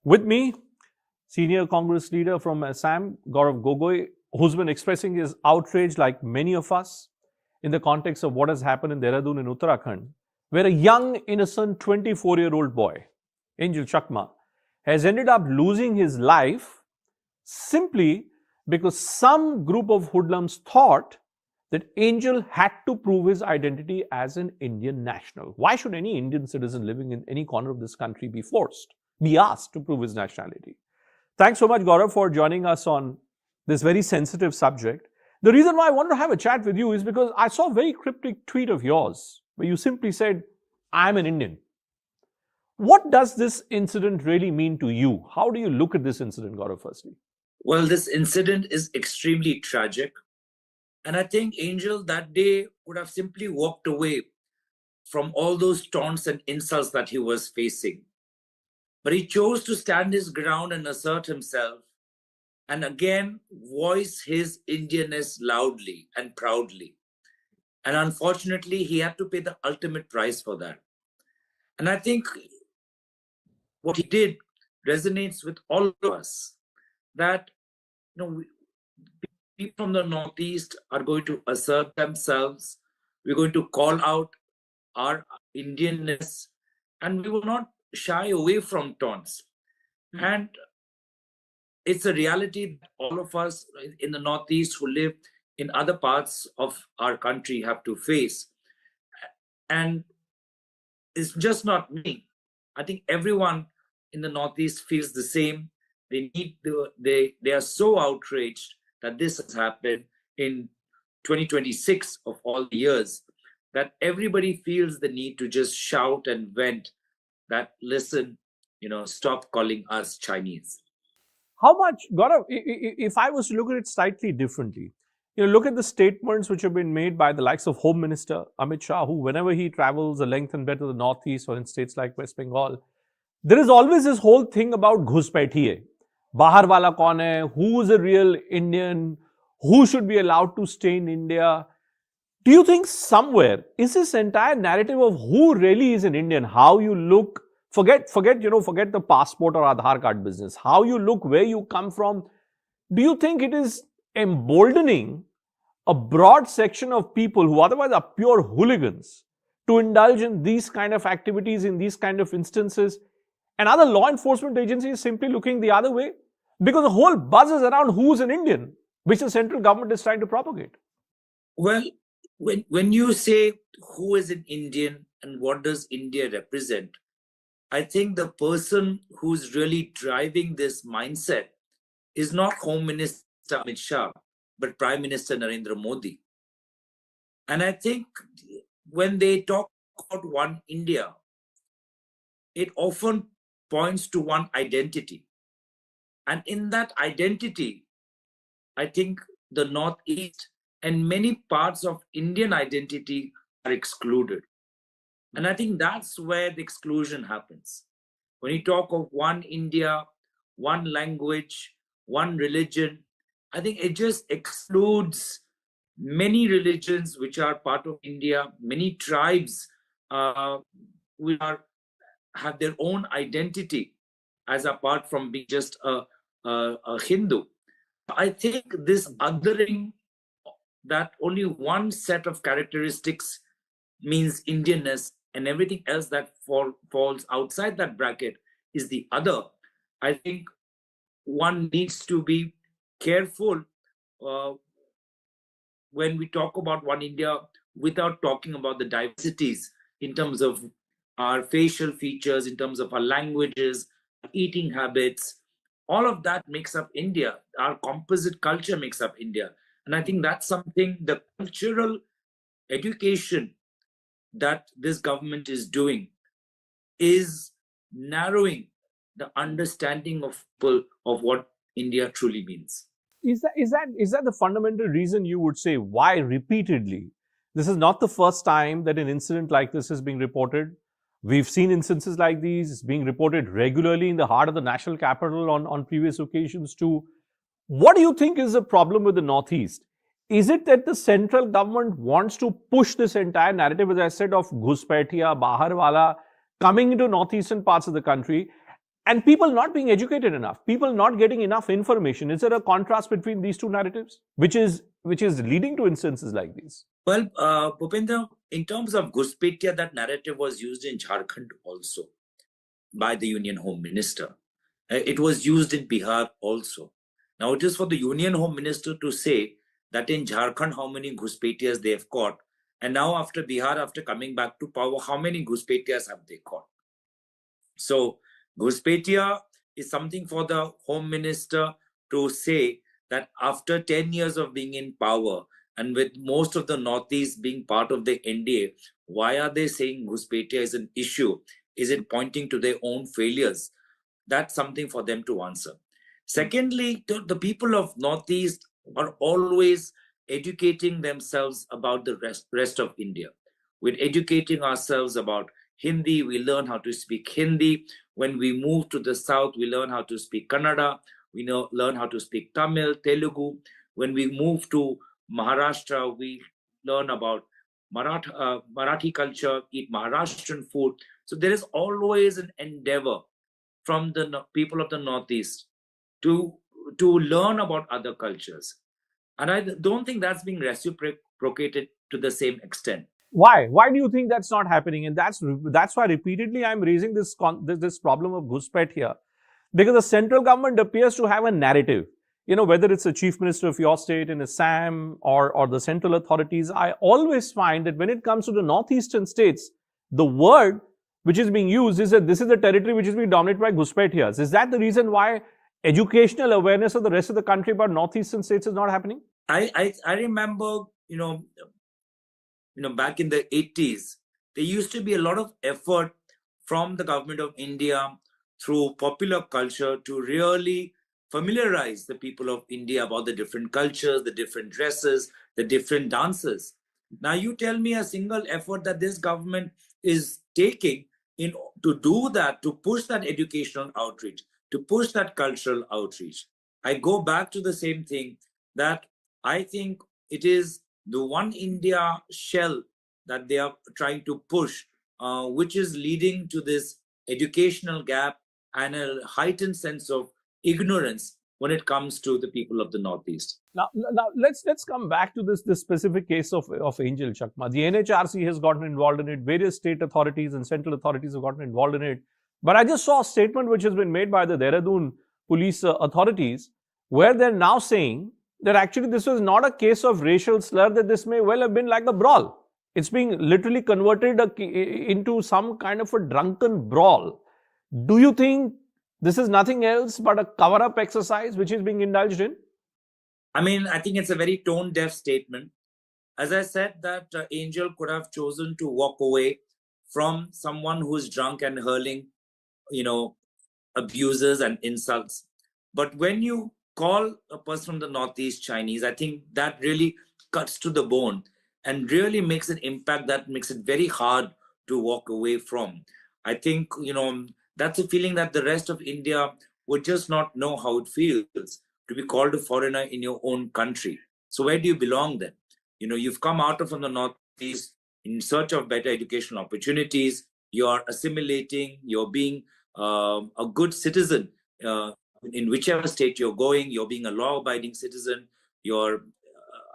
With me, senior Congress leader from Assam, Gaurav Gogoi, who's been expressing his outrage, like many of us, in the context of what has happened in Dehradun in Uttarakhand, where a young, innocent 24-year-old boy, Angel Chakma, has ended up losing his life simply because some group of hoodlums thought that Angel had to prove his identity as an Indian national. Why should any Indian citizen living in any corner of this country be asked to prove his nationality? Thanks so much, Gaurav, for joining us on this very sensitive subject. The reason why I wanted to have a chat with you is because I saw a very cryptic tweet of yours where you simply said, "I'm an Indian." What does this incident really mean to you? How do you look at this incident, Gaurav, firstly? Well, this incident is extremely tragic. And I think Angel that day would have simply walked away from all those taunts and insults that he was facing. But he chose to stand his ground and assert himself and again voice his Indianness loudly and proudly. And unfortunately, he had to pay the ultimate price for that. And I think what he did resonates with all of us, that people from the Northeast are going to assert themselves. We're going to call out our Indianness, and we will not shy away from taunts. And it's a reality that all of us in the Northeast who live in other parts of our country have to face. And it's just not me. I think everyone in the Northeast feels the same. They are so outraged that this has happened in 2026 of all the years, that everybody feels the need to just shout and vent that, listen, stop calling us Chinese. How much, Gaurav, if I was to look at it slightly differently, look at the statements which have been made by the likes of Home Minister Amit Shah, who whenever he travels the length and breadth of the Northeast or in states like West Bengal, there is always this whole thing about ghuspaitiye. Bahar wala kaun hai? Who is a real Indian? Who should be allowed to stay in India? Do you think somewhere is this entire narrative of who really is an Indian, how you look, forget the passport or Aadhaar card business, how you look, where you come from, do you think it is emboldening a broad section of people who otherwise are pure hooligans to indulge in these kind of activities, in these kind of instances, and other law enforcement agencies simply looking the other way? Because the whole buzz is around who's an Indian, which the central government is trying to propagate. Well, when you say who is an Indian and what does India represent, I think the person who's really driving this mindset is not Home Minister Amit Shah, but Prime Minister Narendra Modi. And I think when they talk about one India, it often points to one identity. And in that identity, I think the Northeast and many parts of Indian identity are excluded. And I think that's where the exclusion happens. When you talk of one India, one language, one religion, I think it just excludes many religions which are part of India, many tribes who have their own identity as apart from being just a Hindu. I think this othering, that only one set of characteristics means Indianness and everything else that falls outside that bracket is the other. I think one needs to be careful when we talk about one India without talking about the diversities in terms of our facial features, in terms of our languages, eating habits. All of that makes up India. Our composite culture makes up India. And I think that's something, the cultural education that this government is doing is narrowing the understanding of people of what India truly means. Is that the fundamental reason you would say why repeatedly? This is not the first time that an incident like this is being reported. We've seen instances like these being reported regularly in the heart of the national capital on previous occasions too. What do you think is the problem with the Northeast? Is it that the central government wants to push this entire narrative, as I said, of Ghuspaitiya, Bahar wala, coming into northeastern parts of the country, and people not being educated enough, people not getting enough information. Is there a contrast between these two narratives, which is leading to instances like these? Well, Bhupendra, in terms of Ghuspetia, that narrative was used in Jharkhand also by the Union Home Minister. It was used in Bihar also. Now it is for the Union Home Minister to say that in Jharkhand how many Ghuspetias they have caught, and now after Bihar, after coming back to power, how many Ghuspetias have they caught? So Ghuspetia is something for the Home Minister to say that after 10 years of being in power, and with most of the Northeast being part of the NDA, why are they saying Ghuspetia is an issue? Is it pointing to their own failures? That's something for them to answer. Secondly, the people of Northeast are always educating themselves about the rest of India. We're educating ourselves about Hindi, we learn how to speak Hindi. When we move to the south, we learn how to speak Kannada. We learn how to speak Tamil, Telugu. When we move to Maharashtra, we learn about Marathi culture, eat Maharashtrian food. So there is always an endeavor from the people of the Northeast to learn about other cultures. And I don't think that's being reciprocated to the same extent. Why do you think that's not happening? And that's why repeatedly I'm raising this problem of Ghuspet here, because the central government appears to have a narrative. Whether it's the chief minister of your state in Assam or the central authorities, I always find that when it comes to the northeastern states, the word which is being used is that this is the territory which is being dominated by Ghuspetias. Is that the reason why educational awareness of the rest of the country about northeastern states is not happening? I remember, back in the 80s, there used to be a lot of effort from the government of India through popular culture to really familiarize the people of India about the different cultures, the different dresses, the different dances. Now you tell me a single effort that this government is taking to do that, to push that educational outreach, to push that cultural outreach. I go back to the same thing, that I think it is the One India shell that they are trying to push, which is leading to this educational gap and a heightened sense of ignorance when it comes to the people of the Northeast. Now let's come back to this specific case of Angel Chakma. The NHRC has gotten involved in it. Various state authorities and central authorities have gotten involved in it. But I just saw a statement which has been made by the Dehradun police authorities, where they're now saying that actually this was not a case of racial slur, that this may well have been like a brawl. It's being literally converted into some kind of a drunken brawl. Do you think this is nothing else but a cover-up exercise which is being indulged in? I mean, I think it's a very tone-deaf statement. As I said, that Angel could have chosen to walk away from someone who's drunk and hurling, abuses and insults. But when you call a person from the Northeast Chinese, I think that really cuts to the bone and really makes an impact that makes it very hard to walk away from. I think, that's a feeling that the rest of India would just not know how it feels to be called a foreigner in your own country. So where do you belong then? You've come out from the Northeast in search of better educational opportunities. You're assimilating, you're being a good citizen in whichever state you're going. You're being a law-abiding citizen. You're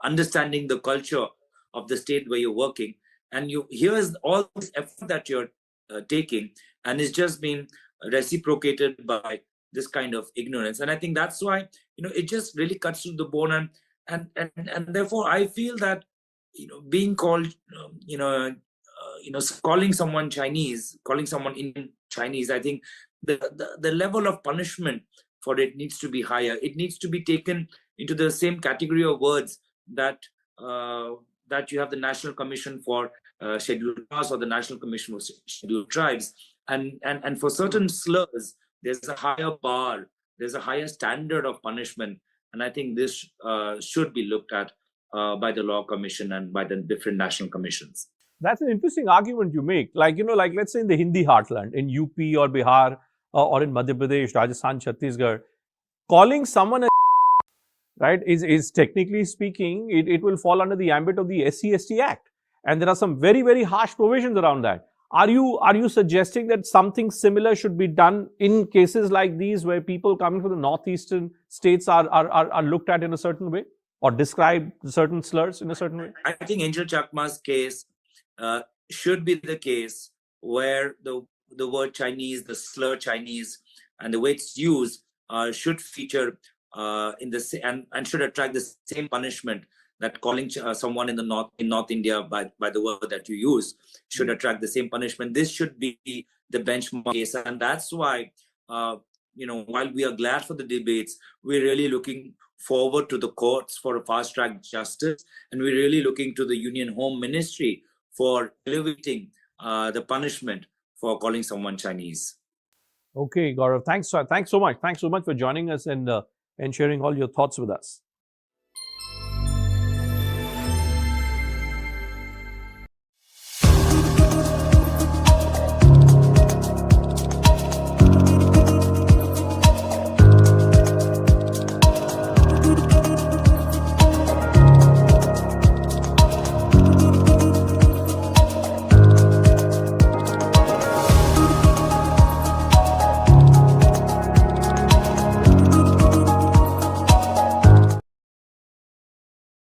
understanding the culture of the state where you're working. And here's all this effort that you're taking, and it's just being reciprocated by this kind of ignorance. And I think that's why, it just really cuts to the bone. And therefore, I feel that, being called, calling someone Chinese, calling someone Indian Chinese, I think the level of punishment for it needs to be higher. It needs to be taken into the same category of words that you have the National Commission for Scheduled Castes or the National Commission for Scheduled Tribes. And for certain slurs, there's a higher bar, there's a higher standard of punishment. And I think this should be looked at by the Law Commission and by the different national commissions. That's an interesting argument you make. Like let's say in the Hindi heartland, in UP or Bihar or in Madhya Pradesh, Rajasthan, Chhattisgarh, calling someone a right is technically speaking, it will fall under the ambit of the SC/ST Act. And there are some very, very harsh provisions around that. Are you suggesting that something similar should be done in cases like these where people coming from the northeastern states are looked at in a certain way or describe certain slurs in a certain way? I think Angel Chakma's case should be the case where the word Chinese, the slur Chinese, and the way it's used should feature in the and should attract the same punishment that calling someone in North India by the word that you use should attract the same punishment. This should be the benchmark case, and that's why while we are glad for the debates, we're really looking forward to the courts for a fast track justice, and we're really looking to the Union Home Ministry for elevating the punishment for calling someone Chinese. Okay, Gaurav, thanks so much for joining us and sharing all your thoughts with us.